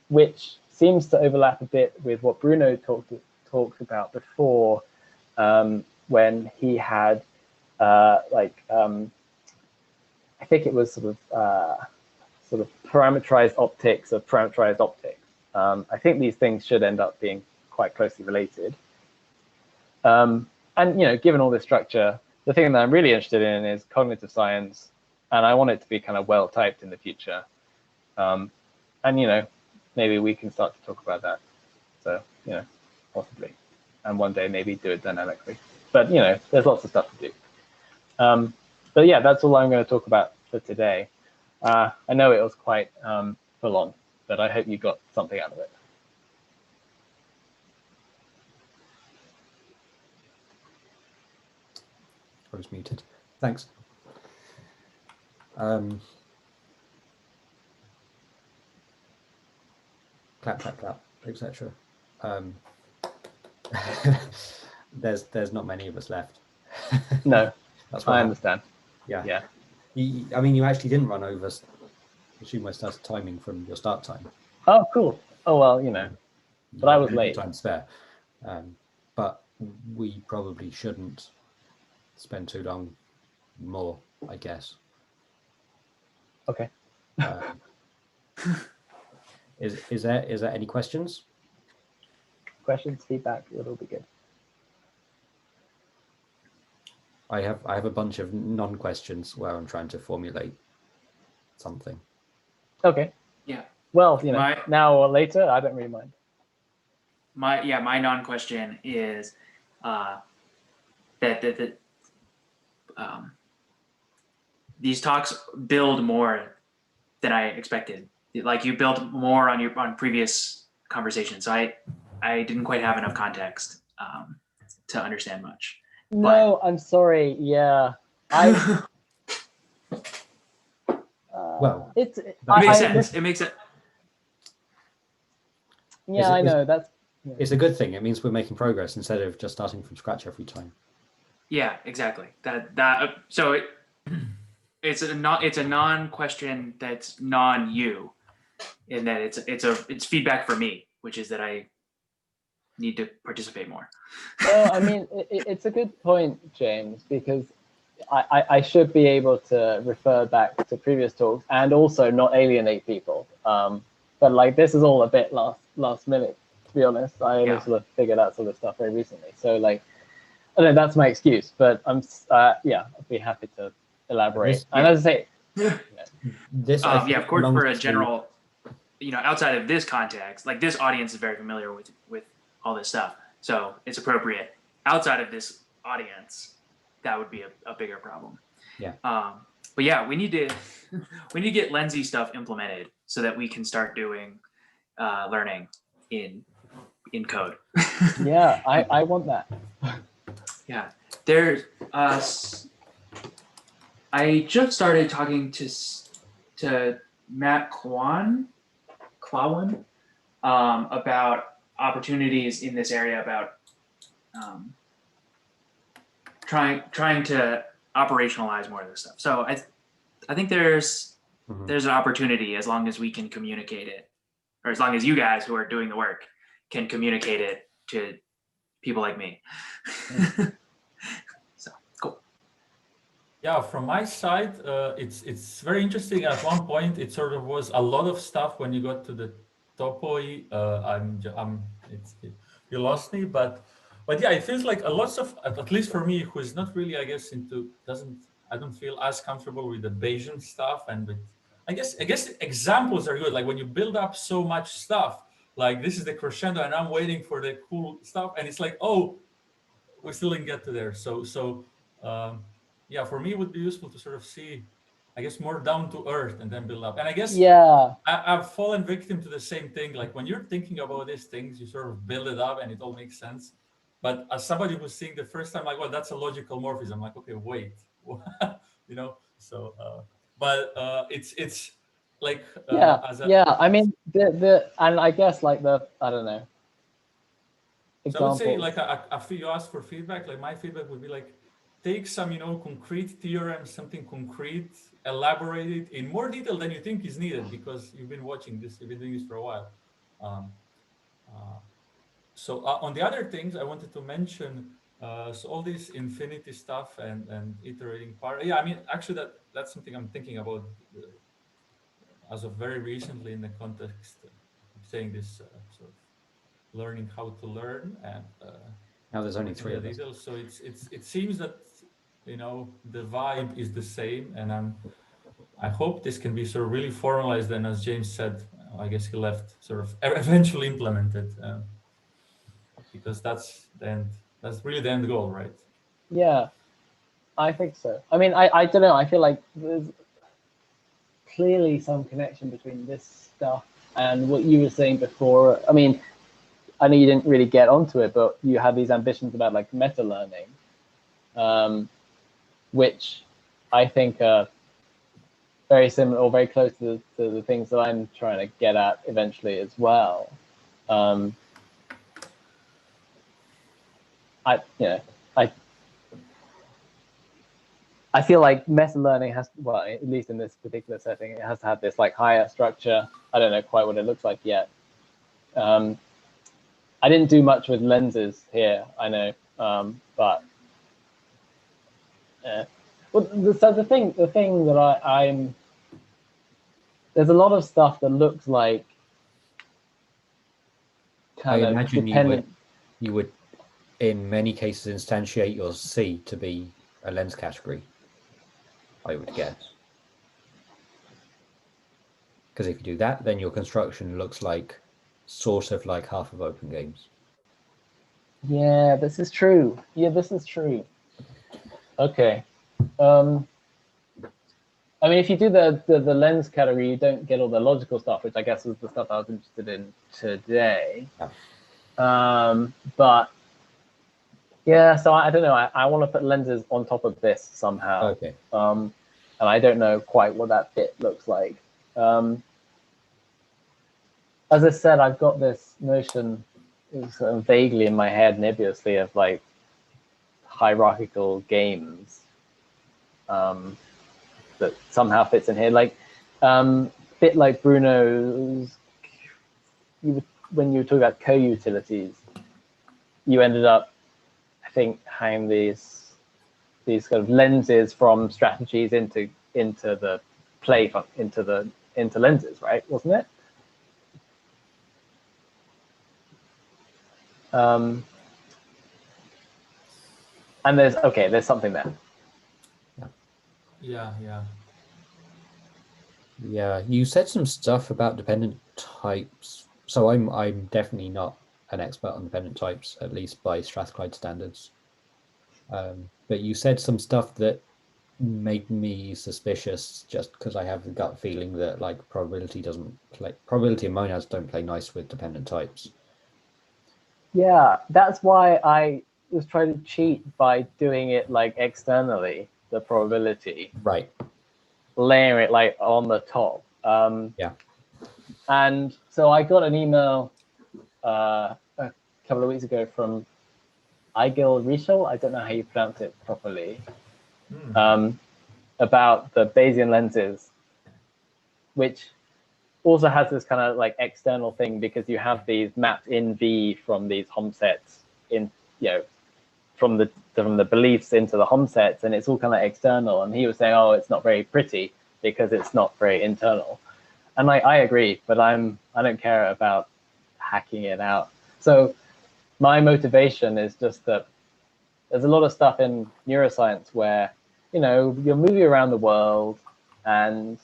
which seems to overlap a bit with what Bruno talked about before, when he had I think it was sort of parameterized optics of parameterized optics. I think these things should end up being quite closely related. And, you know, given all this structure, the thing that I'm really interested in is cognitive science, and I want it to be kind of well typed in the future. And, you know, maybe we can start to talk about that. So, you know, possibly. And one day maybe do it dynamically. But, you know, there's lots of stuff to do. But yeah, that's all I'm going to talk about for today. I know it was quite full on, but I hope you got something out of it. I was muted. Thanks. Clap, clap, clap, etc. There's not many of us left. No, That's I understand. Yeah. Yeah. I mean, you actually didn't run over. Assume my start timing from your start time. Oh, cool. Oh, well, you know, but I was Plenty of late. time spare. But we probably shouldn't spend too long more, I guess. Okay. Is there any questions? Questions, feedback, it'll be good. I have a bunch of non-questions where I'm trying to formulate something. Okay. Yeah. Well, you know, now or later, I don't really mind. My non-question is that these talks build more than I expected. Like you built more on previous conversations, so I didn't quite have enough context to understand much. No, I'm sorry. Yeah, well, it makes sense. It makes it. Yeah, I know that's. Yeah. It's a good thing. It means we're making progress instead of just starting from scratch every time. Yeah, exactly. So it's a non-question that's non-you, in that it's feedback for me, which is that I need to participate more. No, I mean it's a good point, James, because I should be able to refer back to previous talks and also not alienate people. But like this is all a bit last minute, to be honest. I only sort of figured out sort of stuff very recently, so like I don't know, that's my excuse. But I'm yeah, I'd be happy to elaborate. And as I say, yeah, of course, for a general, outside of this context, like this audience is very familiar with all this stuff, so it's appropriate. Outside of this audience, that would be a bigger problem. Yeah. But yeah, we need to get Lenzy stuff implemented so that we can start doing learning in code. Yeah, I want that. Yeah, there's I just started talking to Matt Klawan about opportunities in this area, about trying to operationalize more of this stuff. So I think there's an opportunity, as long as we can communicate it, or as long as you guys who are doing the work can communicate it to people like me. So cool. Yeah, from my side, it's very interesting. At one point, it sort of was a lot of stuff when you got to the topoi. You lost me, but yeah, it feels like a lot of, at least for me, who is not really, I guess, I don't feel as comfortable with the Bayesian stuff, and with, I guess examples are good. Like when you build up so much stuff, like this is the crescendo, and I'm waiting for the cool stuff, and it's like, oh, we still didn't get to there. So yeah, for me, it would be useful to sort of see, I guess, more down to earth and then build up. And I guess I've fallen victim to the same thing. Like when you're thinking about these things, you sort of build it up and it all makes sense. But as somebody who's seeing the first time, like, well, that's a logical morphism. I'm like, okay, wait, So, but it's like I mean the and I guess like I don't know. So I would say, like, you asked for feedback. Like my feedback would be like, take some, concrete theorem, something concrete, elaborate it in more detail than you think is needed, because you've been watching this, you've been doing this for a while. So on the other things I wanted to mention, so all this infinity stuff and iterating part. Yeah, I mean, actually that's something I'm thinking about as of very recently, in the context of saying this sort of learning how to learn, and now there's only 3 of us. So it seems that the vibe is the same, and I hope this can be sort of really formalized, and as James said, I guess he left, sort of eventually implemented, because that's the end. That's really the end goal, right? Yeah, I think so. I mean, I don't know. I feel like there's clearly some connection between this stuff and what you were saying before. I mean, I know you didn't really get onto it, but you had these ambitions about like meta learning, which I think are very similar or very close to the things that I'm trying to get at eventually as well. I feel like meta learning has, well, at least in this particular setting, it has to have this like higher structure. I don't know quite what it looks like yet. I didn't do much with lenses here, I know, but well, so the thing that I'm there's a lot of stuff that looks like kind I of imagine dependent. you would in many cases instantiate your C to be a lens category, I would guess. Because if you do that, then your construction looks like sort of like half of open games. Yeah, this is true. Yeah, this is true. Okay. I mean, if you do the lens category, you don't get all the logical stuff, which I guess is the stuff I was interested in today. Yeah. But yeah, so I don't know. I want to put lenses on top of this somehow. Okay. And I don't know quite what that bit looks like. As I said, I've got this notion sort of vaguely in my head, nebulously, of like hierarchical games that somehow fits in here. Like bit like Bruno's, when you were talking about co-utilities, you ended up, I think, having these kind of lenses from strategies into the play into lenses, right? Wasn't it? And there's something there. Yeah, you said some stuff about dependent types. So I'm definitely not an expert on dependent types, at least by Strathclyde standards. But you said some stuff that made me suspicious, just because I have the gut feeling that like probability and monads don't play nice with dependent types. Yeah, that's why I was trying to cheat by doing it like externally, the probability. Right. Layering it like on the top. Yeah. And so I got an email a couple of weeks ago from Igil Rishal, I don't know how you pronounce it properly, about the Bayesian lenses, which also has this kind of like external thing, because you have these mapped in V from these HOM sets in, from the beliefs into the HOM sets, and it's all kind of external. And he was saying, oh, it's not very pretty because it's not very internal. And like, I agree, but I don't care about hacking it out. So my motivation is just that there's a lot of stuff in neuroscience where, you're moving around the world and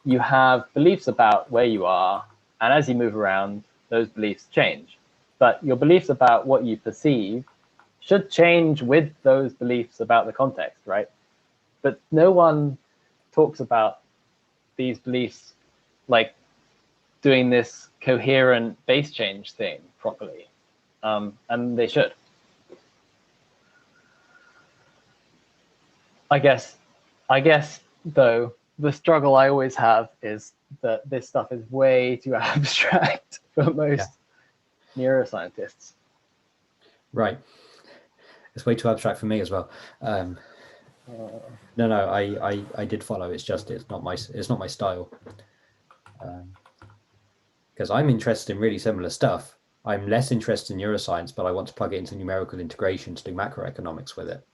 you have beliefs about where you are. And as you move around, those beliefs change. But your beliefs about what you perceive should change with those beliefs about the context, right? But no one talks about these beliefs like doing this coherent base change thing properly. And they should. I guess though, the struggle I always have is that this stuff is way too abstract for most neuroscientists. Right. It's way too abstract for me as well. No, I did follow. It's just it's not my style. Because I'm interested in really similar stuff. I'm less interested in neuroscience, but I want to plug it into numerical integration to do macroeconomics with it.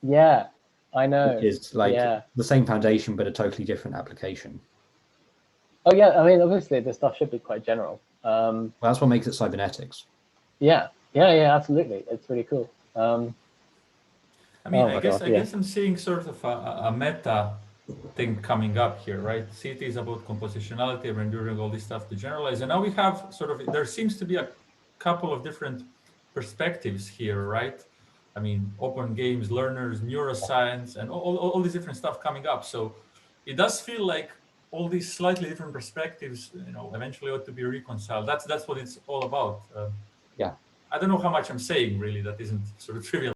Yeah, I know. Which is like the same foundation, but a totally different application. Oh yeah, I mean, obviously this stuff should be quite general. Well, that's what makes it cybernetics. Yeah, absolutely. It's really cool. I mean, I guess I'm seeing sort of a meta thing coming up here, right? CT is about compositionality, rendering all this stuff to generalize. And now we have there seems to be a couple of different perspectives here, right? I mean, open games, learners, neuroscience, and all these different stuff coming up. So it does feel like all these slightly different perspectives, eventually ought to be reconciled. That's what it's all about. Yeah. I don't know how much I'm saying, really, that isn't sort of trivial.